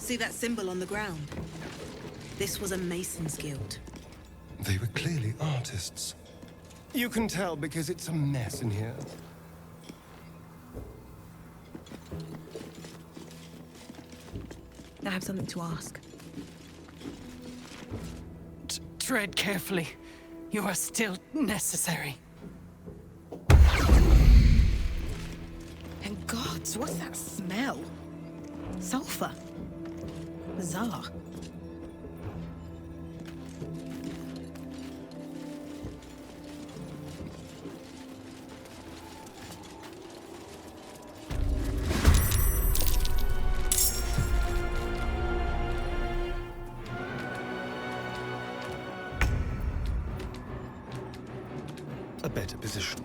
See that symbol on the ground? This was a Mason's Guild. They were clearly artists. You can tell because it's a mess in here. I have something to ask. Tread carefully. You are still necessary. And gods, what's that smell? Sulfur. Bizarre. A better position.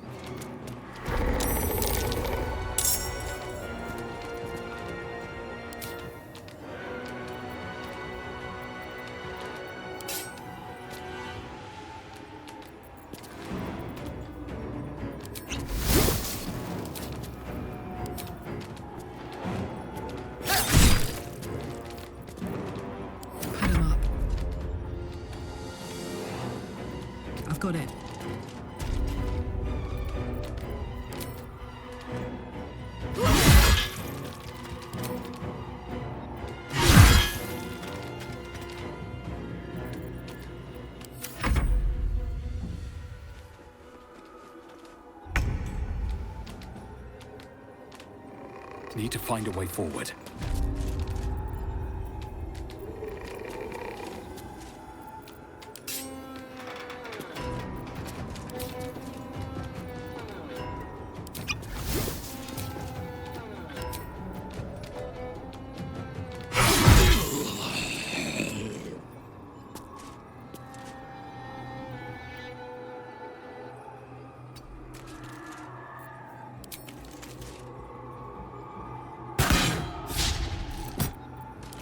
Put him up. I've got it. Need to find a way forward.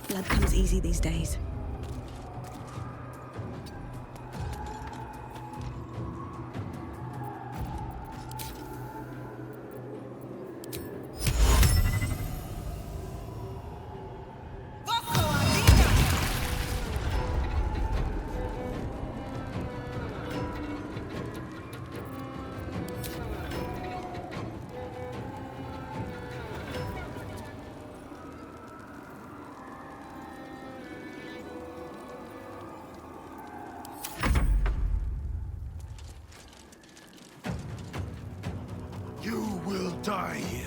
Blood comes easy these days. You will die here.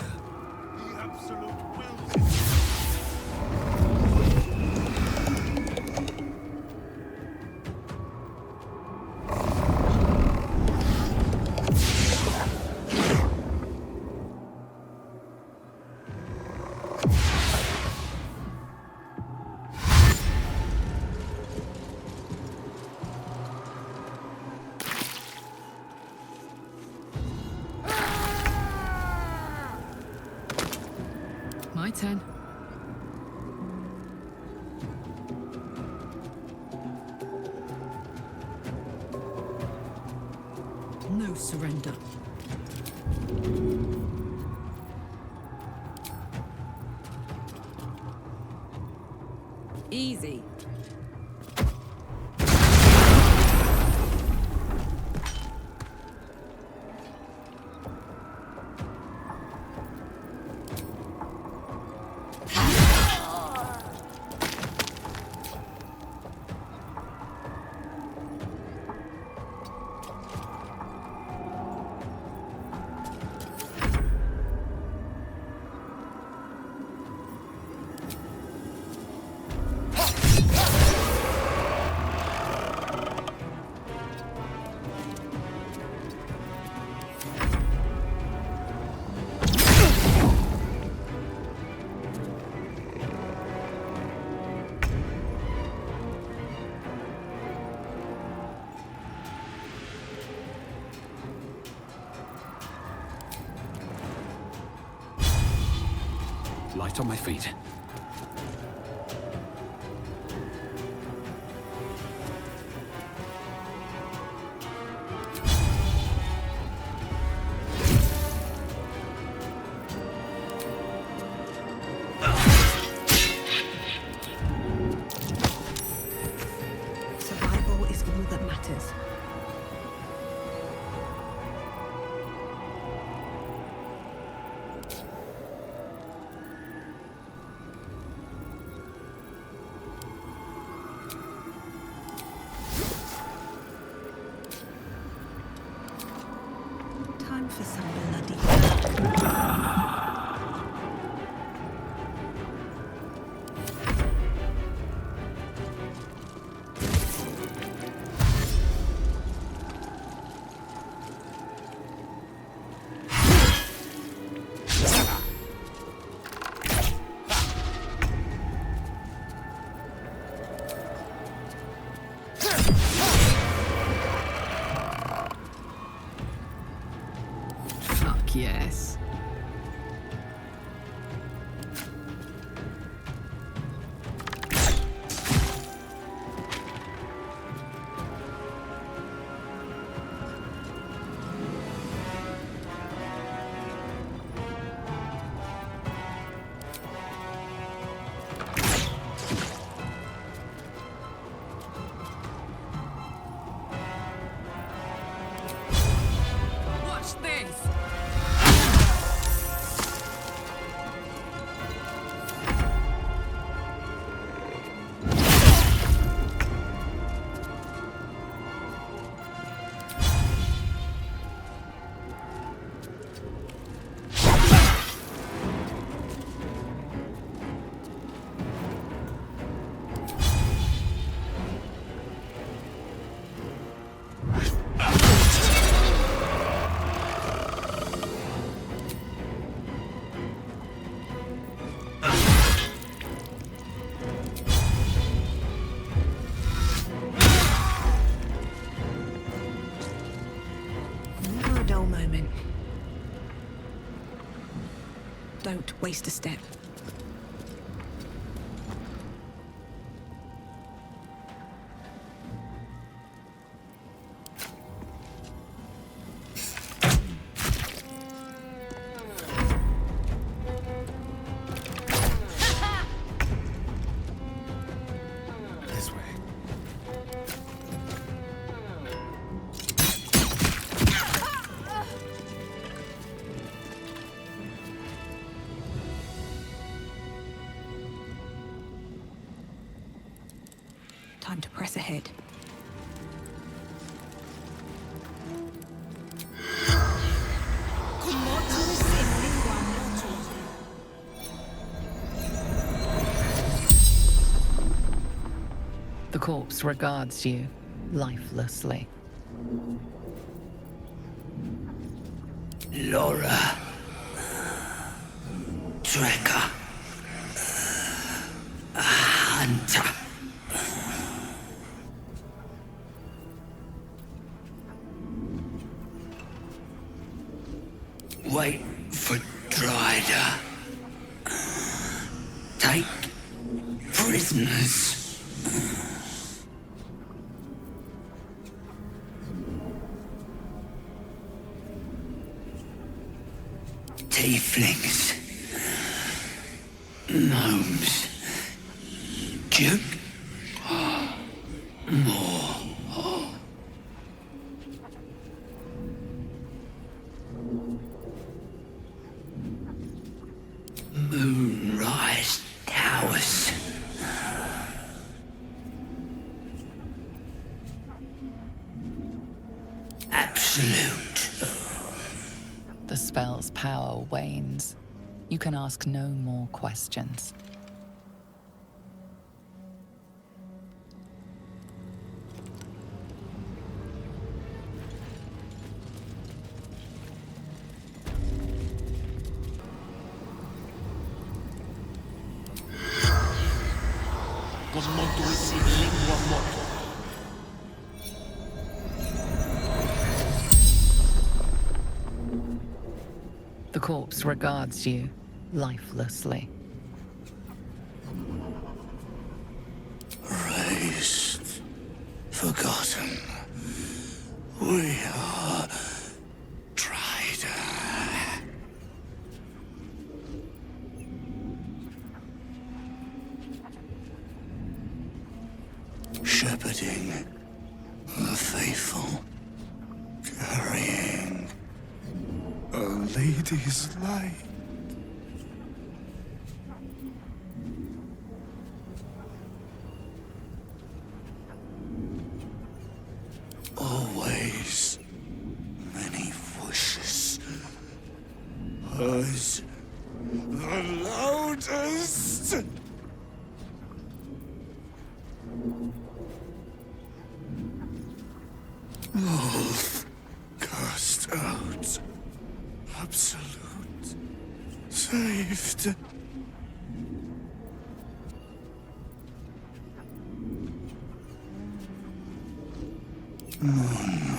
The absolute will. My turn. No surrender. Easy. Light on my feet. Don't waste a step. This way. Time to press ahead. The corpse regards you lifelessly. Laura. Tracker. Hunter. Wait for Drider. Take prisoners. Tieflings. Gnomes. Duke. More. Moonrise Towers. Absolute. The spell's power wanes. You can ask no more questions. The corpse regards you lifelessly. Raised. Forgotten. We are Drider. Shepherding the faithful. Carrying A lady's light. always many wishes. Hers the loudest. Wolf cast out. Absolute. Saved.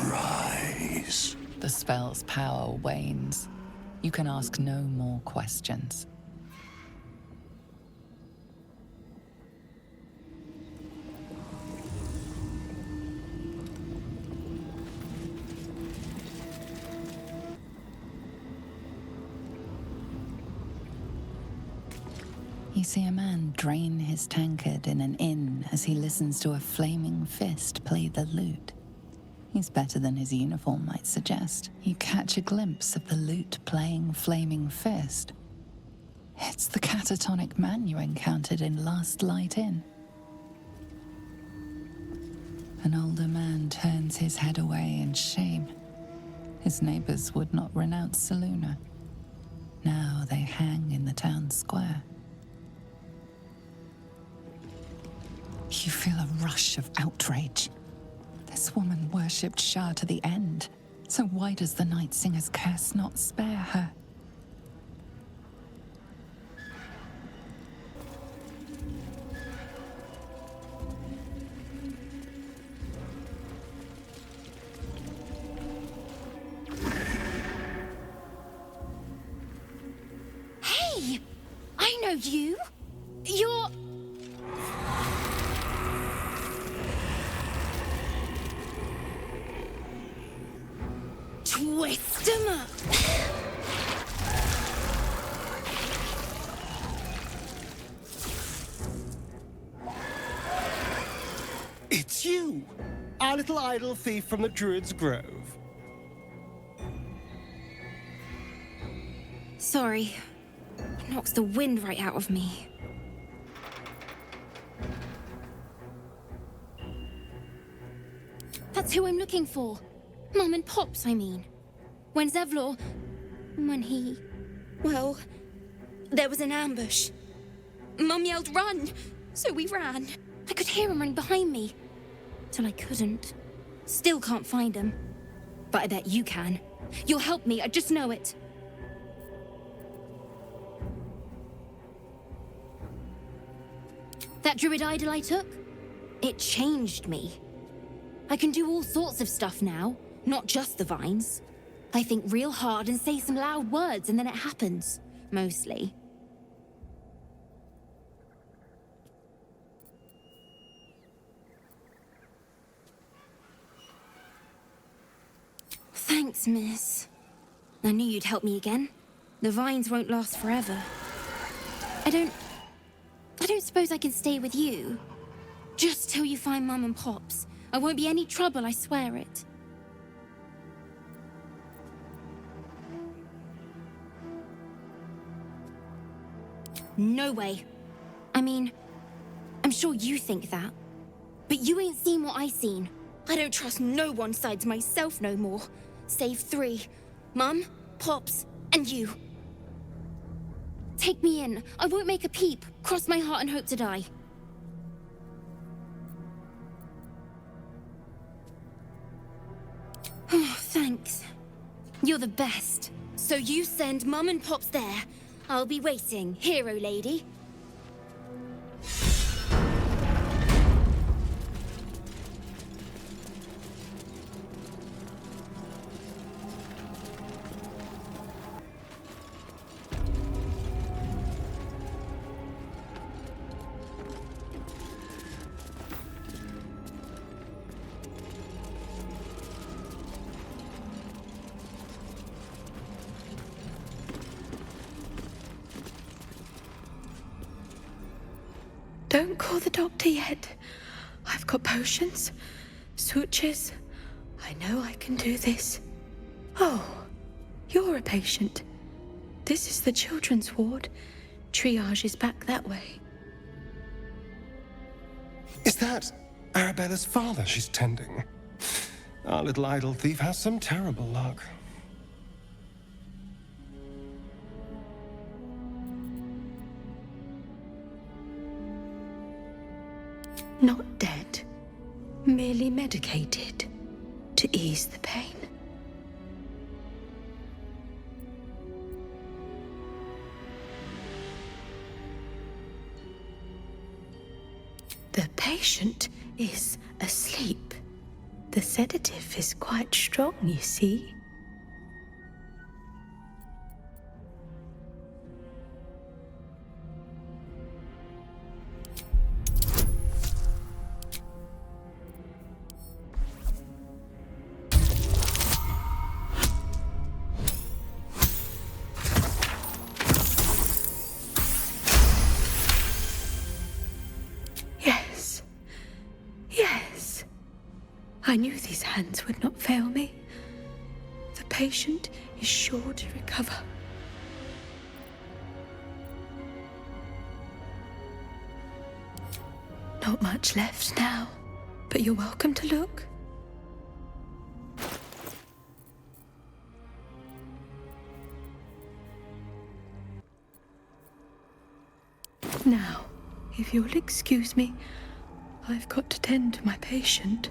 Moonrise. The spell's power wanes. You can ask no more questions. You see a man drain his tankard in an inn as he listens to a flaming fist play the lute. He's better than his uniform might suggest. You catch a glimpse of the lute playing flaming fist. It's the catatonic man you encountered in Last Light Inn. An older man turns his head away in shame. His neighbors would not renounce Selûne. Now they hang in the town square. You feel a rush of outrage. This woman worshipped Shah to the end, so why does the Night Singer's curse not spare her? Hey! Hey! I know you! You're... Twist 'em up! It's you! Our little idol thief from the Druid's Grove. Sorry. Knocks the wind right out of me. That's who I'm looking for. Mum and Pops, I mean. When Zevlor... When he... Well... There was an ambush. Mum yelled, "Run!" So we ran. I could hear him running behind me. Till I couldn't. Still can't find him. But I bet you can. You'll help me, I just know it. That druid idol I took? It changed me. I can do all sorts of stuff now, not just the vines. I think real hard and say some loud words and then it happens. Mostly. Thanks, miss. I knew you'd help me again. The vines won't last forever. I don't suppose I can stay with you. Just till you find Mum and Pops. I won't be any trouble, I swear it. No way. I mean, I'm sure you think that. But you ain't seen what I seen. I don't trust no one sides myself no more. Save 3. Mum, Pops, and you. Take me in. I won't make a peep. Cross my heart and hope to die. Oh, thanks. You're the best. So you send Mum and Pops there. I'll be waiting, hero lady. Don't call the doctor yet. I've got potions, sutures. I know I can do this. Oh, you're a patient. This is the children's ward. Triage is back that way. Is that Arabella's father she's tending? Our little idol thief has some terrible luck. Not dead, merely medicated to ease the pain. The patient is asleep. The sedative is quite strong, you see. I knew these hands would not fail me. The patient is sure to recover. Not much left now, but you're welcome to look. Now, if you'll excuse me, I've got to tend to my patient.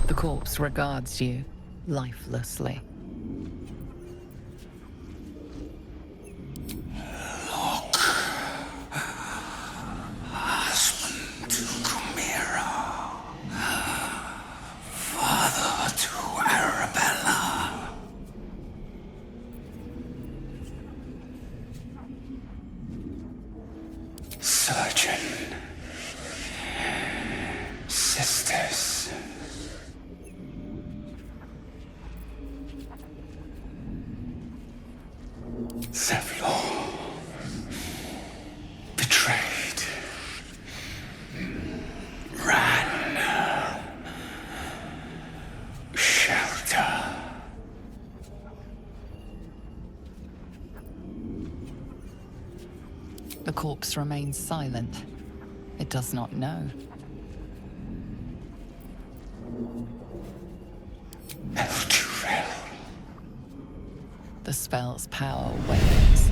The corpse regards you lifelessly. Look Surgeon. Sisters. Zevlor. Betrayed. Ran. Shelter. The corpse remains silent. It does not know. The spell's power wanes.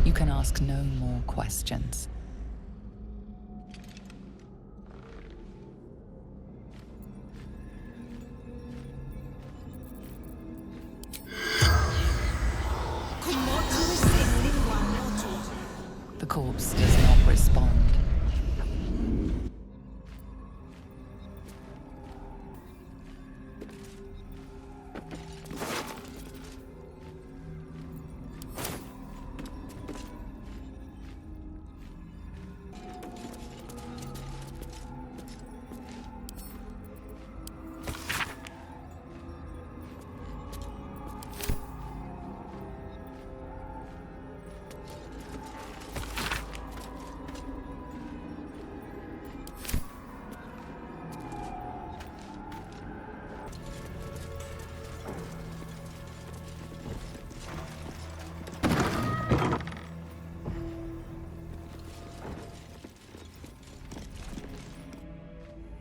You can ask no more questions. The corpse does not respond.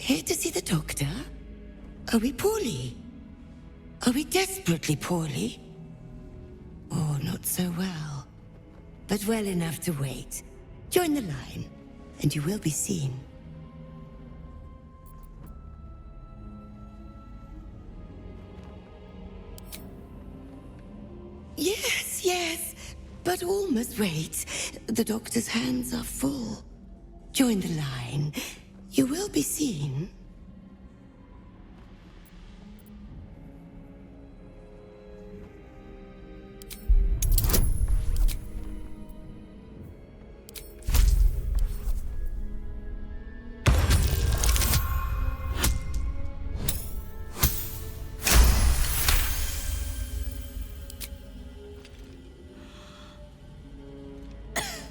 Here to see the doctor? Are we poorly? Are we desperately poorly? Oh, not so well. But well enough to wait. Join the line, and you will be seen. Yes, but all must wait. The doctor's hands are full. Join the line. You will be seen.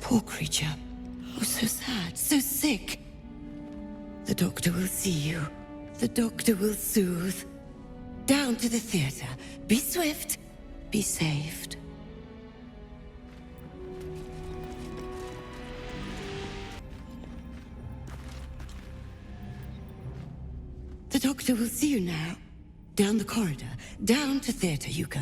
Poor creature. Oh, so sad, so sick. The doctor will see you. The doctor will soothe. Down to the theater. Be swift. Be saved. The doctor will see you now. Down the corridor. Down to theater you go.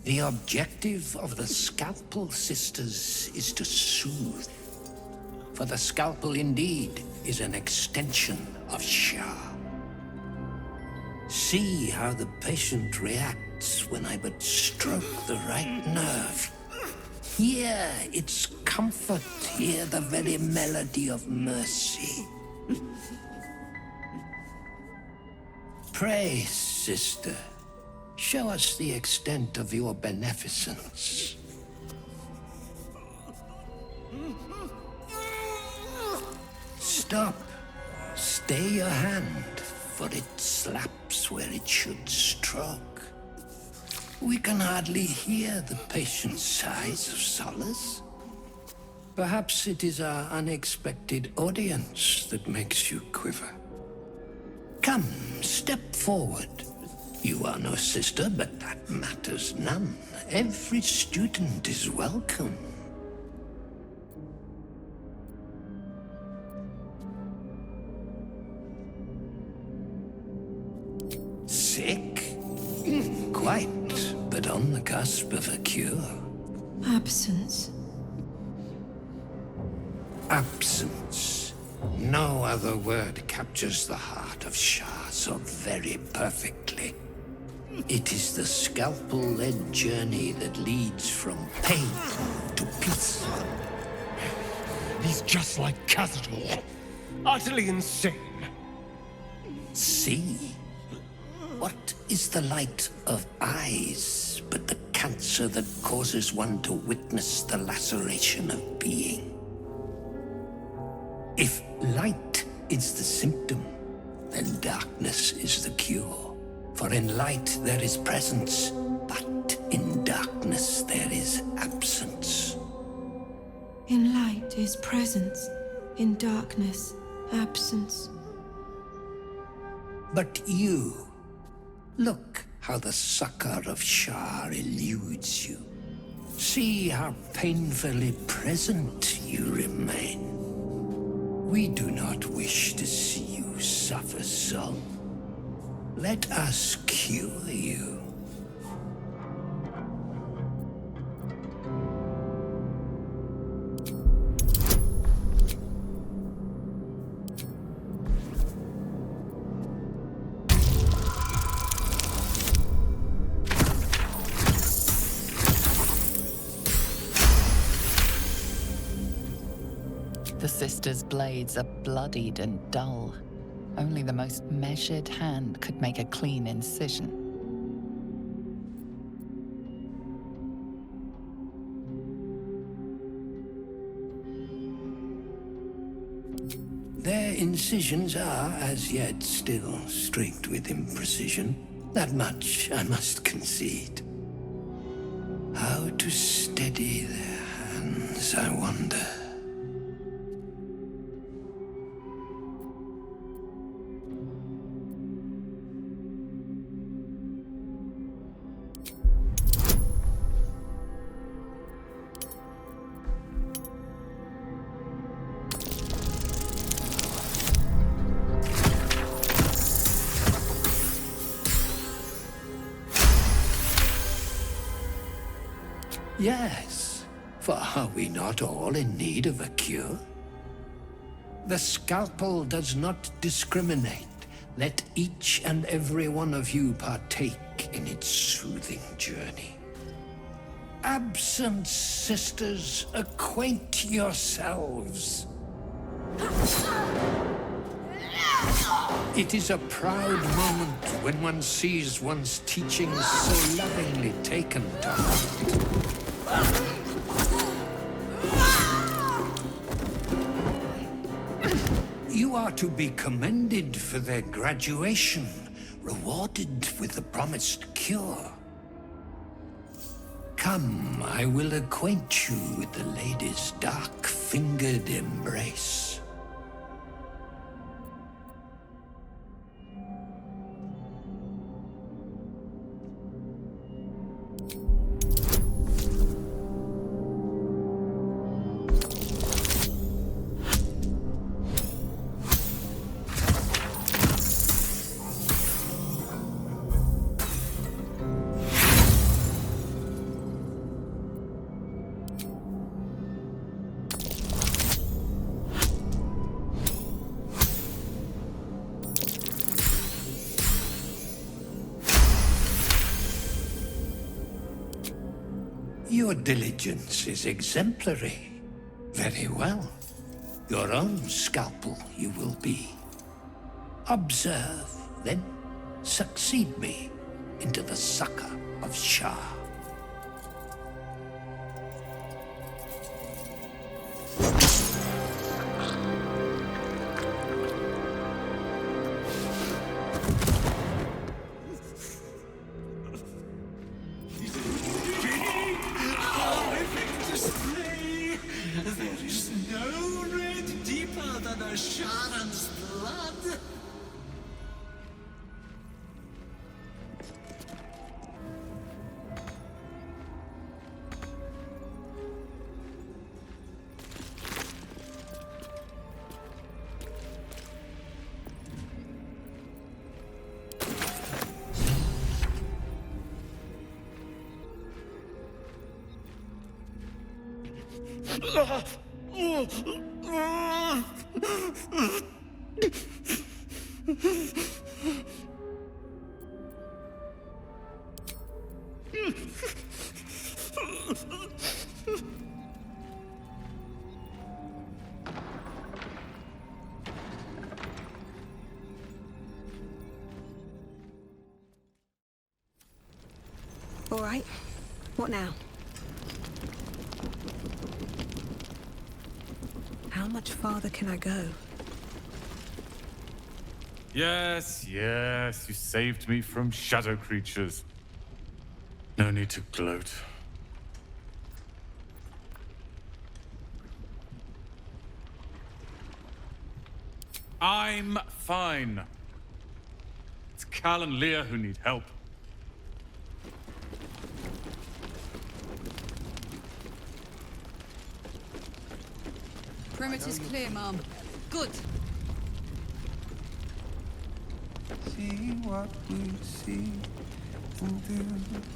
The objective of the Scalpel Sisters is to soothe. For the scalpel indeed is an extension of Shah. See how the patient reacts when I but stroke the right nerve. Hear its comfort, hear the very melody of mercy. Pray, sister. Show us the extent of your beneficence. Stop. Stay your hand, for it slaps where it should stroke. We can hardly hear the patient's sighs of solace. Perhaps it is our unexpected audience that makes you quiver. Come, step forward. You are no sister, but that matters none. Every student is welcome. Sick? Quite, but on the cusp of a cure. Absence. Absence. No other word captures the heart of Shah so very perfectly. It is the scalpel-led journey that leads from pain to peace. He's just like Cazador. Utterly insane. See? What is the light of eyes but the cancer that causes one to witness the laceration of being? If light is the symptom, then darkness is the cure. For in light there is presence, but in darkness there is absence. In light is presence, in darkness, absence. But you, look how the succor of Shar eludes you. See how painfully present you remain. We do not wish to see you suffer so. Let us cure you. The sisters' blades are bloodied and dull. Only the most measured hand could make a clean incision. Their incisions are, as yet, still streaked with imprecision. That much I must concede. How to steady their hands, I wonder. Yes, for are we not all in need of a cure? The scalpel does not discriminate. Let each and every one of you partake in its soothing journey. Absent sisters, acquaint yourselves. It is a proud moment when one sees one's teachings so lovingly taken to heart. You are to be commended for their graduation, rewarded with the promised cure. Come, I will acquaint you with the lady's dark-fingered embrace. Your diligence is exemplary. Very well. Your own scalpel you will be. Observe, then succeed me into the succor of Shah. All right. What now? How much farther can I go? Yes, yes, you saved me from shadow creatures. No need to gloat. I'm fine. It's Cal and Leah who need help. Perimeter's clear, Mom. Good. See what we see and do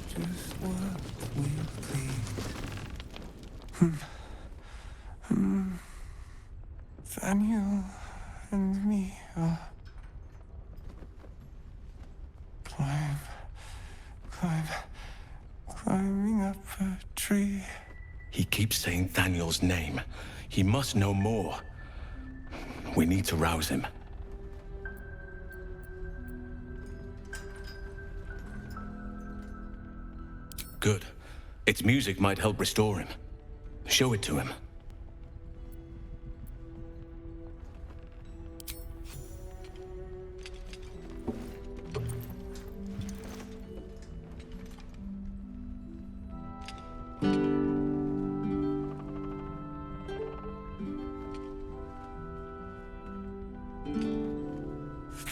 just what we please. Thaniel and me are climbing up a tree. He keeps saying Thaniel's name. He must know more. We need to rouse him. Good. Its music might help restore him. Show it to him.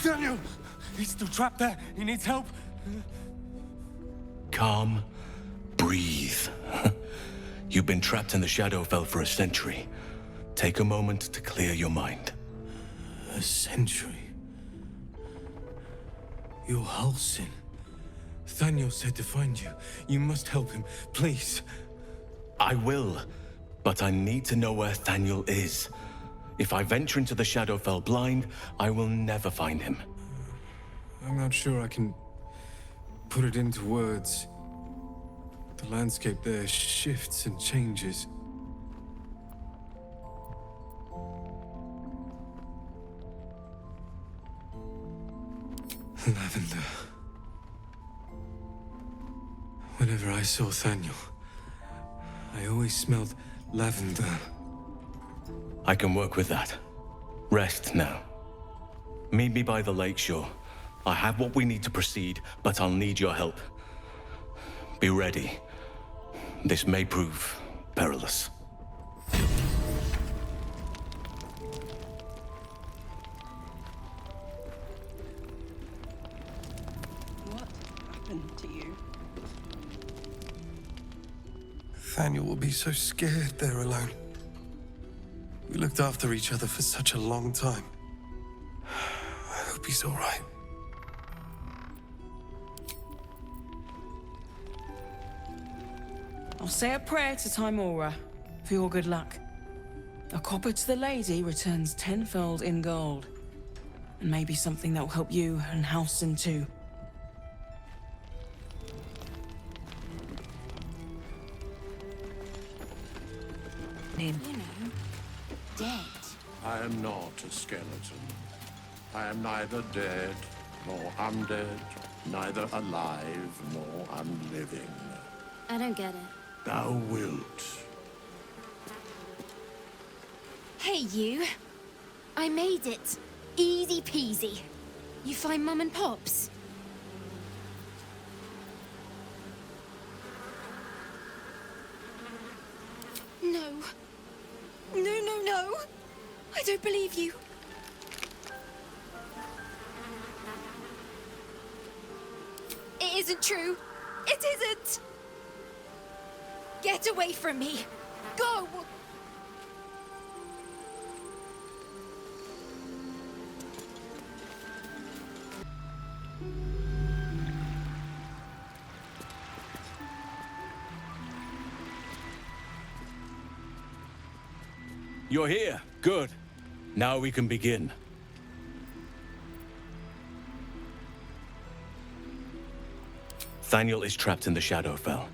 Thaniel! He's still trapped there. He needs help. Calm. Breathe. You've been trapped in the Shadowfell for a century. Take a moment to clear your mind. A century? You're Halsin. Thaniel said to find you. You must help him, please. I will, but I need to know where Thaniel is. If I venture into the Shadowfell blind, I will never find him. I'm not sure I can put it into words. The landscape there shifts and changes. Lavender. Whenever I saw Thaniel, I always smelled lavender. I can work with that. Rest now. Meet me by the lakeshore. I have what we need to proceed, but I'll need your help. Be ready. This may prove perilous. What happened to you? Thaniel will be so scared there alone. We looked after each other for such a long time. I hope he's all right. I'll say a prayer to Timora for your good luck. A copper to the lady returns tenfold in gold. And maybe something that will help you and Halsin too. You know, dead. I am not a skeleton. I am neither dead nor undead, neither alive nor unliving. I don't get it. Thou wilt. Hey, you. I made it. Easy peasy. You find Mum and Pops? No. No. I don't believe you. It isn't true. It isn't. Get away from me. Go. You're here. Good. Now we can begin. Thaniel is trapped in the Shadowfell,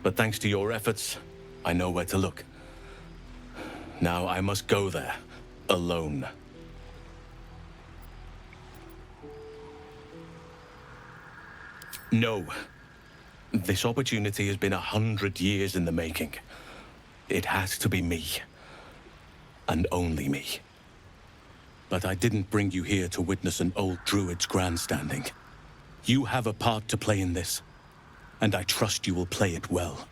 but thanks to your efforts, I know where to look. Now I must go there, alone. No. This opportunity has been 100 years in the making. It has to be me. And only me. But I didn't bring you here to witness an old druid's grandstanding. You have a part to play in this, and I trust you will play it well.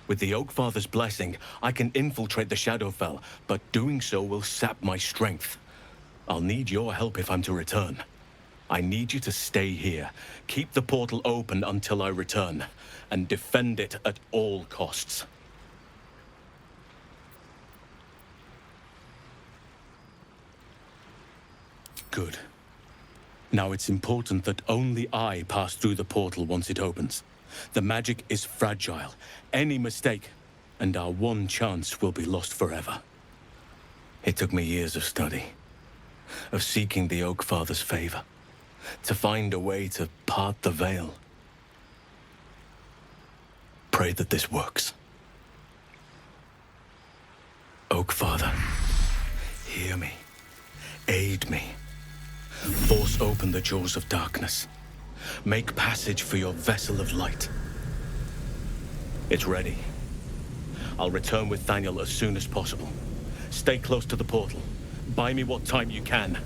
With the Oakfather's blessing, I can infiltrate the Shadowfell, but doing so will sap my strength. I'll need your help if I'm to return. I need you to stay here, keep the portal open until I return, and defend it at all costs. Good. Now it's important that only I pass through the portal once it opens. The magic is fragile. Any mistake, and our one chance will be lost forever. It took me years of study, of seeking the Oakfather's favor, to find a way to part the veil. Pray that this works. Oakfather, hear me. Aid me. Force open the jaws of darkness. Make passage for your vessel of light. It's ready. I'll return with Thaniel as soon as possible. Stay close to the portal. Buy me what time you can.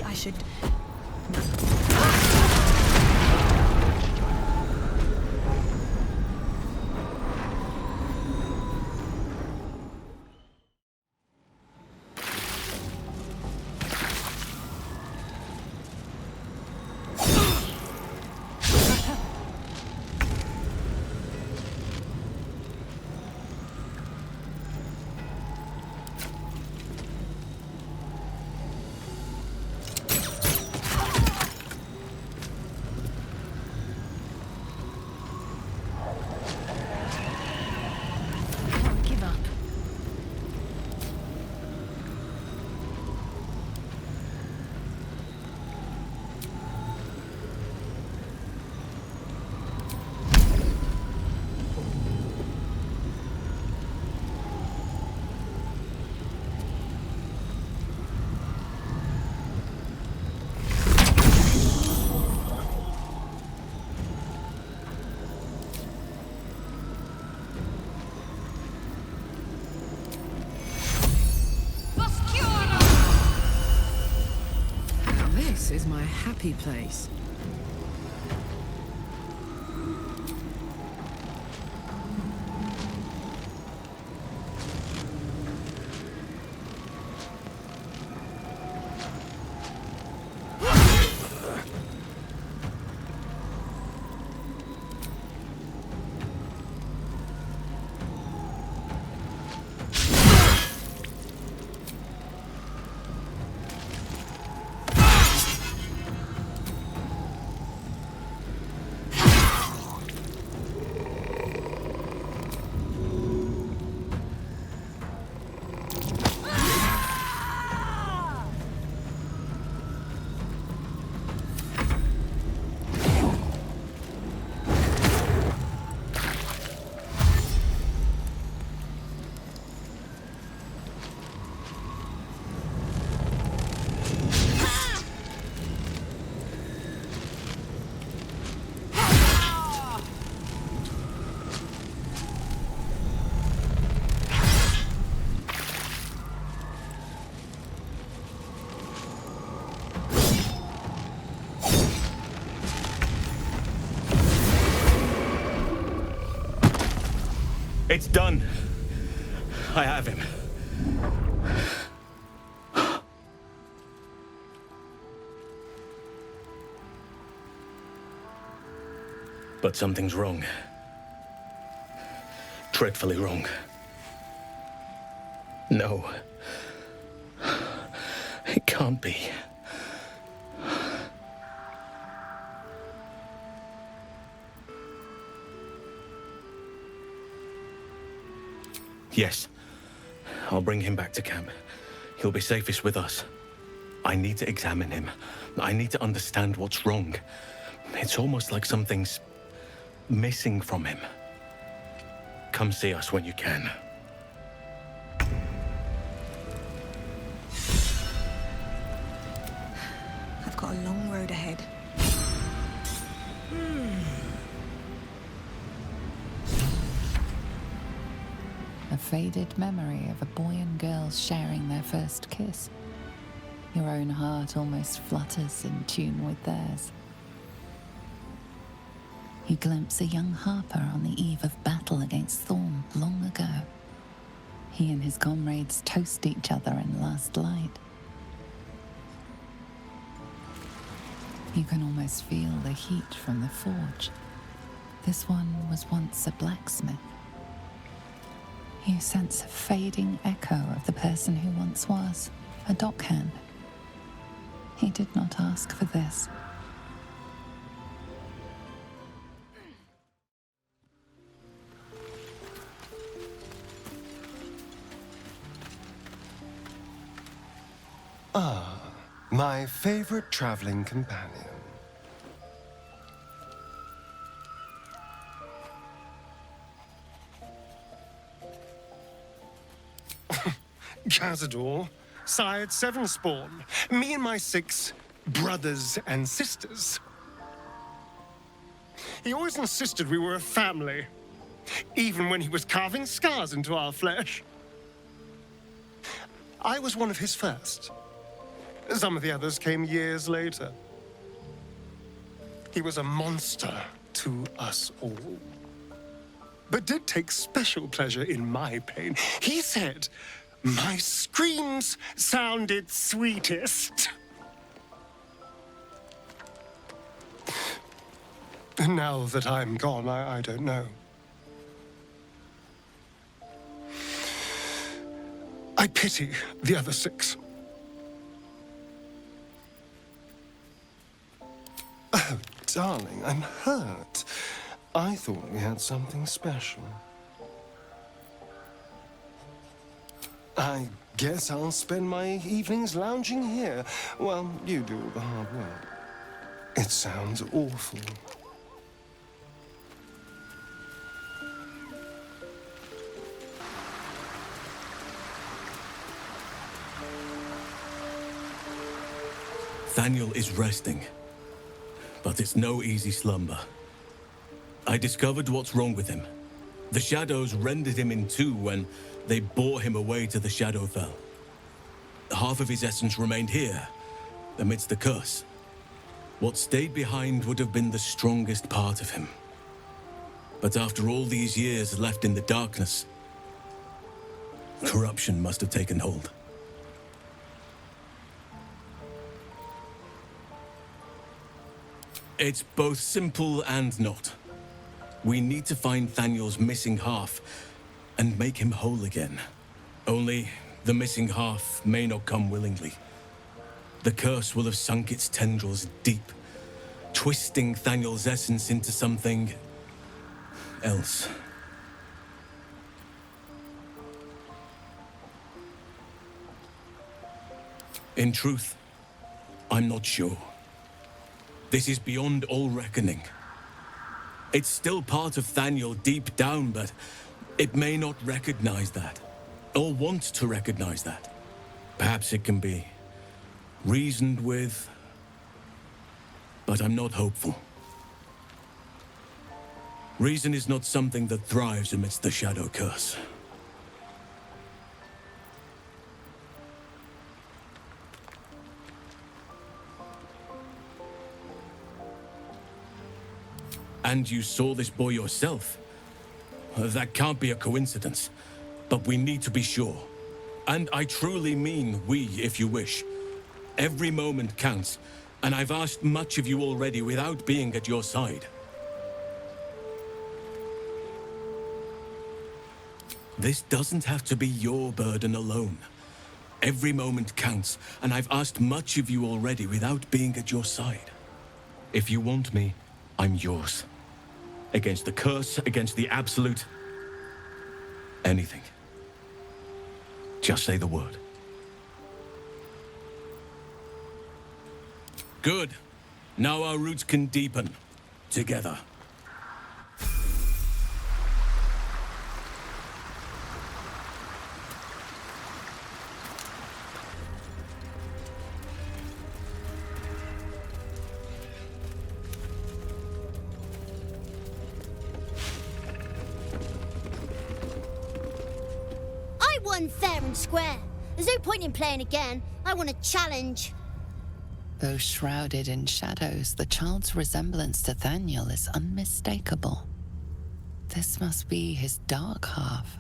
I should... happy place. It's done. I have him. But something's wrong. Dreadfully wrong. No. It can't be. Yes. I'll bring him back to camp. He'll be safest with us. I need to examine him. I need to understand what's wrong. It's almost like something's missing from him. Come see us when you can. I've got a long road ahead. A faded memory of a boy and girl sharing their first kiss. Your own heart almost flutters in tune with theirs. You glimpse a young harper on the eve of battle against Thorn long ago. He and his comrades toast each other in last light. You can almost feel the heat from the forge. This one was once a blacksmith. You sense a fading echo of the person who once was, a dockhand. He did not ask for this. Ah, my favorite traveling companion. Cazador, sired 7 spawn. Me and my 6 brothers and sisters. He always insisted we were a family, even when he was carving scars into our flesh. I was one of his first. Some of the others came years later. He was a monster to us all, but did take special pleasure in my pain. He said my screams sounded sweetest. And now that I'm gone, I don't know. I pity the other 6. Oh, darling, I'm hurt. I thought we had something special. I guess I'll spend my evenings lounging here while you do all the hard work. It sounds awful. Thaniel is resting, but it's no easy slumber. I discovered what's wrong with him. The shadows rendered him in 2 when they bore him away to the Shadowfell. Half of his essence remained here, amidst the curse. What stayed behind would have been the strongest part of him. But after all these years left in the darkness, corruption must have taken hold. It's both simple and not. We need to find Thaniel's missing half and make him whole again. Only the missing half may not come willingly. The curse will have sunk its tendrils deep, twisting Thaniel's essence into something else. In truth, I'm not sure. This is beyond all reckoning. It's still part of Thaniel deep down, but it may not recognize that, or want to recognize that. Perhaps it can be reasoned with, but I'm not hopeful. Reason is not something that thrives amidst the shadow curse. And you saw this boy yourself. That can't be a coincidence, but we need to be sure. And I truly mean we, if you wish. Every moment counts, and I've asked much of you already without being at your side. This doesn't have to be your burden alone. Every moment counts, and I've asked much of you already without being at your side. If you want me, I'm yours. Against the curse, against the absolute. Anything. Just say the word. Good. Now our roots can deepen. Together. Fair and square. There's no point in playing again. I want a challenge. Though shrouded in shadows, the child's resemblance to Thaniel is unmistakable. This must be his dark half,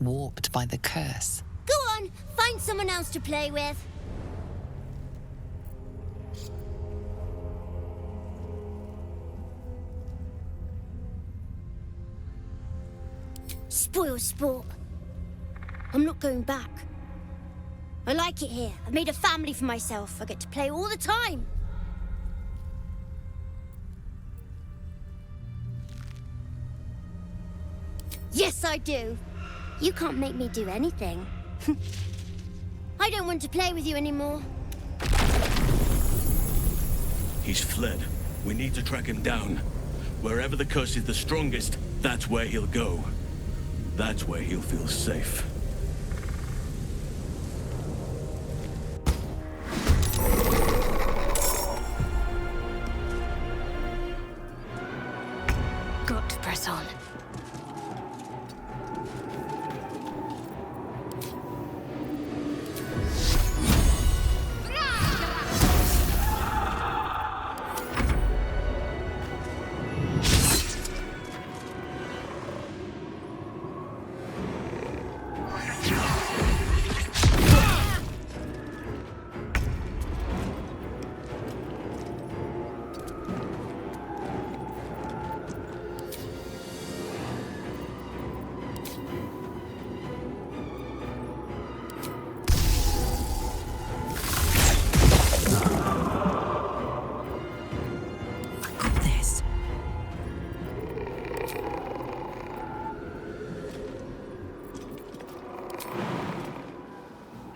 warped by the curse. Go on, find someone else to play with. Spoil sport. I'm not going back. I like it here. I've made a family for myself. I get to play all the time. Yes, I do. You can't make me do anything. I don't want to play with you anymore. He's fled. We need to track him down. Wherever the curse is the strongest, that's where he'll go. That's where he'll feel safe. Got to press on.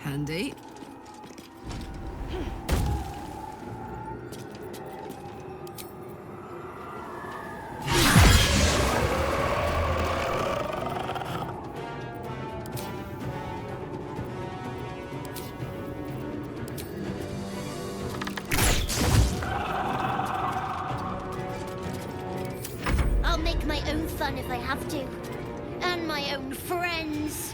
Handy. I'll make my own fun if I have to. And my own friends.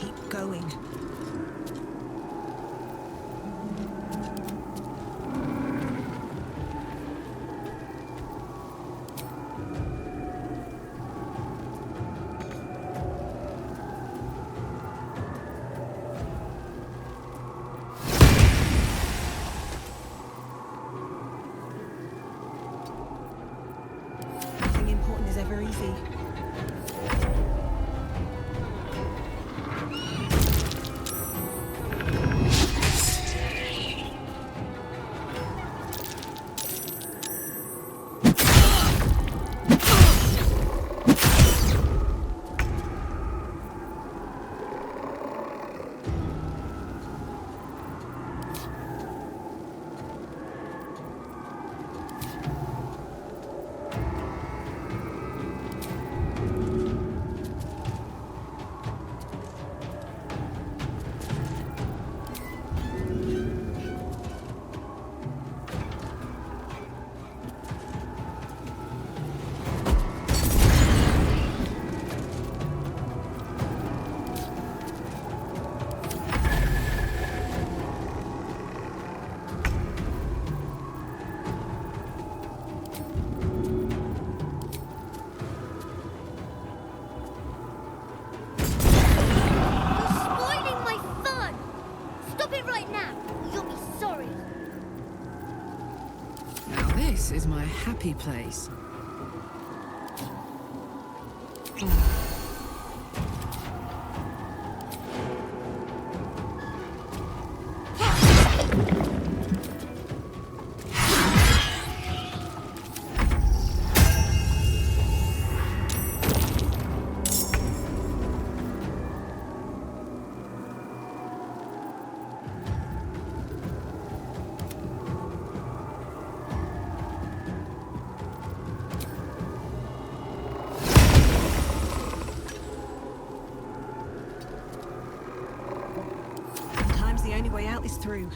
keep going. Nothing important is ever easy. Spoiling my fun! Stop it right now! You'll be sorry. Now this is my happy place. Sometimes the only way out is through.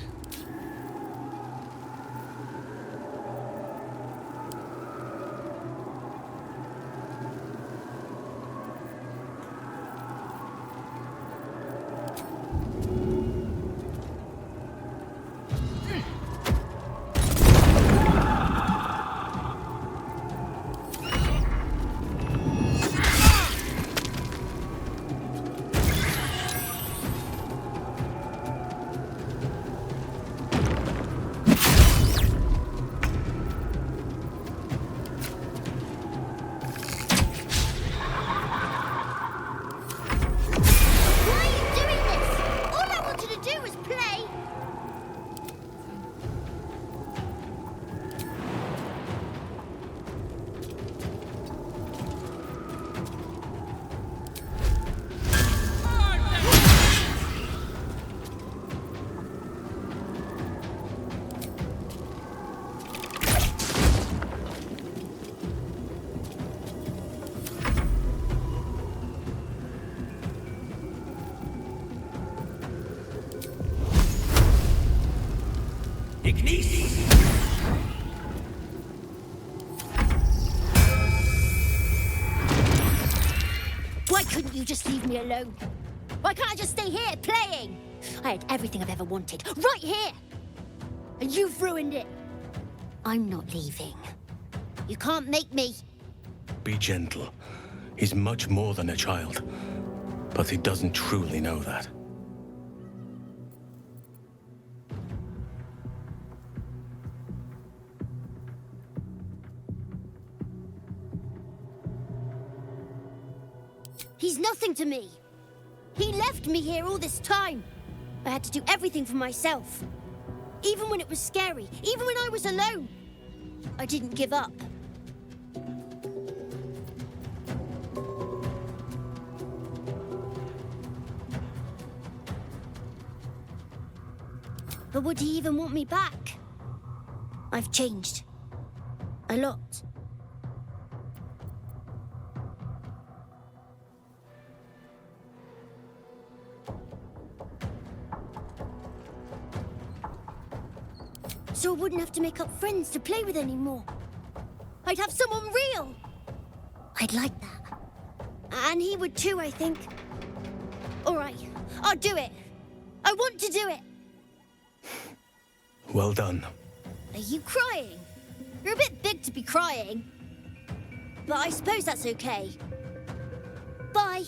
Why are you doing this? All I wanted to do was play. Why couldn't you just leave me alone? Why can't I just stay here playing? I had everything I've ever wanted, right here! And you've ruined it. I'm not leaving. You can't make me. Be gentle. He's much more than a child. But he doesn't truly know that. He's nothing to me. He left me here all this time. I had to do everything for myself. Even when it was scary, even when I was alone. I didn't give up. But would he even want me back? I've changed. A lot. So I wouldn't have to make up friends to play with anymore. I'd have someone real. I'd like that. And he would too, I think. Or All right, I'll do it. I want to do it. Well done. Are you crying? You're a bit big to be crying. But I suppose that's okay. Bye.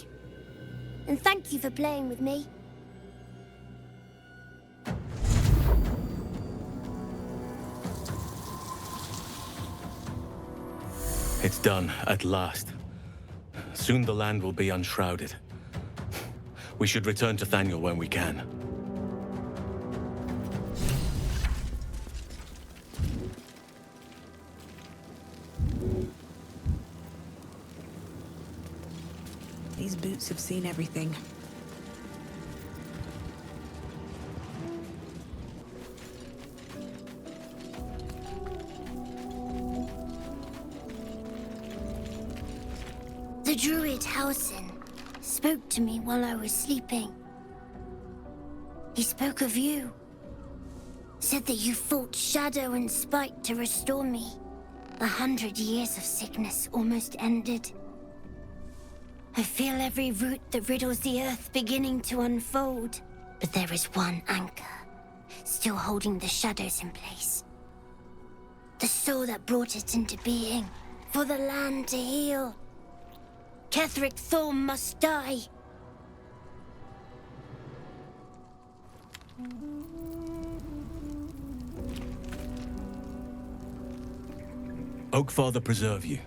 And thank you for playing with me. It's done, at last. Soon the land will be unshrouded. We should return to Thaniel when we can. These boots have seen everything. The druid Halsin spoke to me while I was sleeping. He spoke of you. Said that you fought shadow and spite to restore me. 100 years of sickness almost ended. I feel every root that riddles the earth beginning to unfold. But there is one anchor, still holding the shadows in place. The soul that brought it into being, for the land to heal. Cleric Thorm must die. Oakfather preserve you.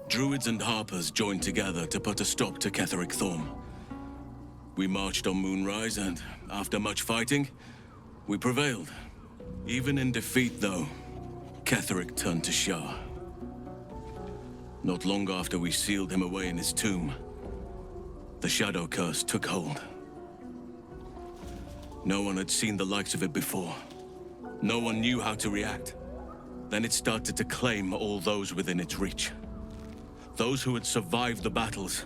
Druids and Harpers joined together to put a stop to Cleric Thorm. We marched on Moonrise, and after much fighting, we prevailed. Even in defeat, though, Cleric turned to Shah. Not long after we sealed him away in his tomb, the Shadow Curse took hold. No one had seen the likes of it before. No one knew how to react. Then it started to claim all those within its reach. Those who had survived the battles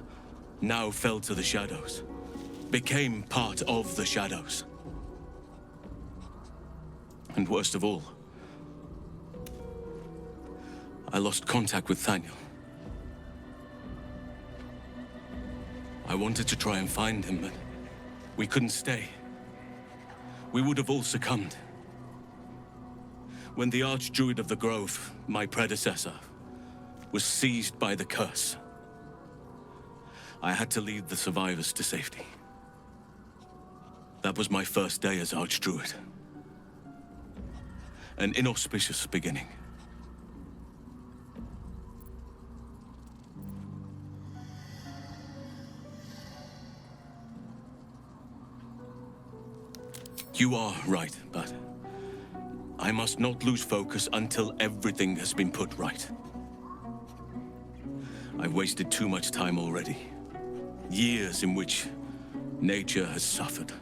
now fell to the shadows, became part of the shadows. And worst of all, I lost contact with Thaniel. I wanted to try and find him, but we couldn't stay. We would have all succumbed. When the Archdruid of the Grove, my predecessor, was seized by the curse, I had to lead the survivors to safety. That was my first day as Archdruid. An inauspicious beginning. You are right, but I must not lose focus until everything has been put right. I've wasted too much time already. Years in which nature has suffered.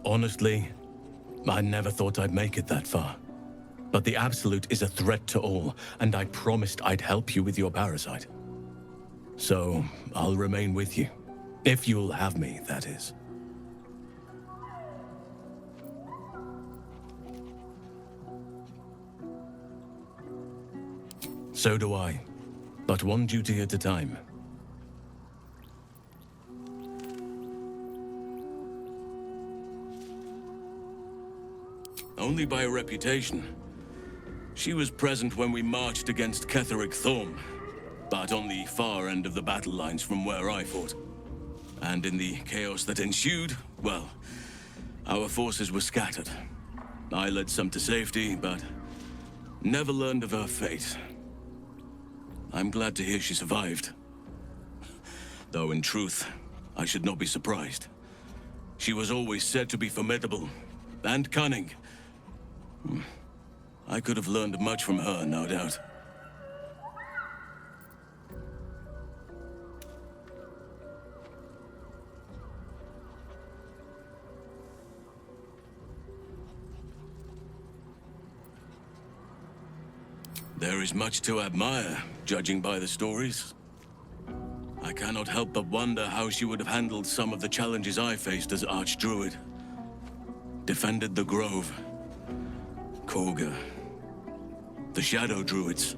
Honestly, I never thought I'd make it that far. But the Absolute is a threat to all, and I promised I'd help you with your parasite. So, I'll remain with you. If you'll have me, that is. So do I. But one duty at a time. Only by reputation. She was present when we marched against Cleric Thorm, but on the far end of the battle lines from where I fought. And in the chaos that ensued, well, our forces were scattered. I led some to safety, but never learned of her fate. I'm glad to hear she survived. Though in truth, I should not be surprised. She was always said to be formidable and cunning. I could have learned much from her, no doubt. There is much to admire, judging by the stories. I cannot help but wonder how she would have handled some of the challenges I faced as Archdruid. Defended the Grove, Korga, the Shadow Druids.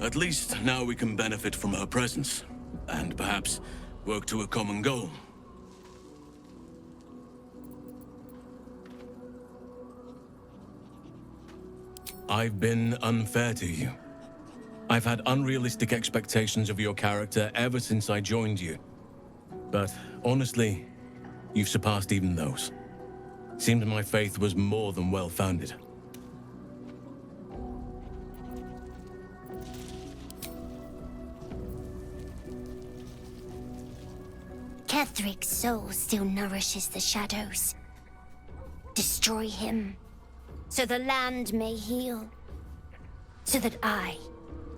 At least now we can benefit from her presence, and perhaps work to a common goal. I've been unfair to you. I've had unrealistic expectations of your character ever since I joined you. But honestly, you've surpassed even those. Seemed my faith was more than well-founded. Kethric's soul still nourishes the shadows. Destroy him, so the land may heal, so that I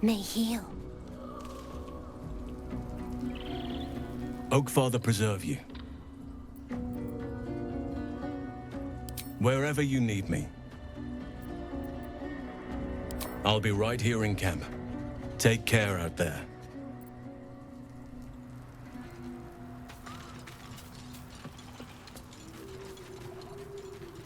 may heal. Oakfather preserve you. Wherever you need me. I'll be right here in camp. Take care out there.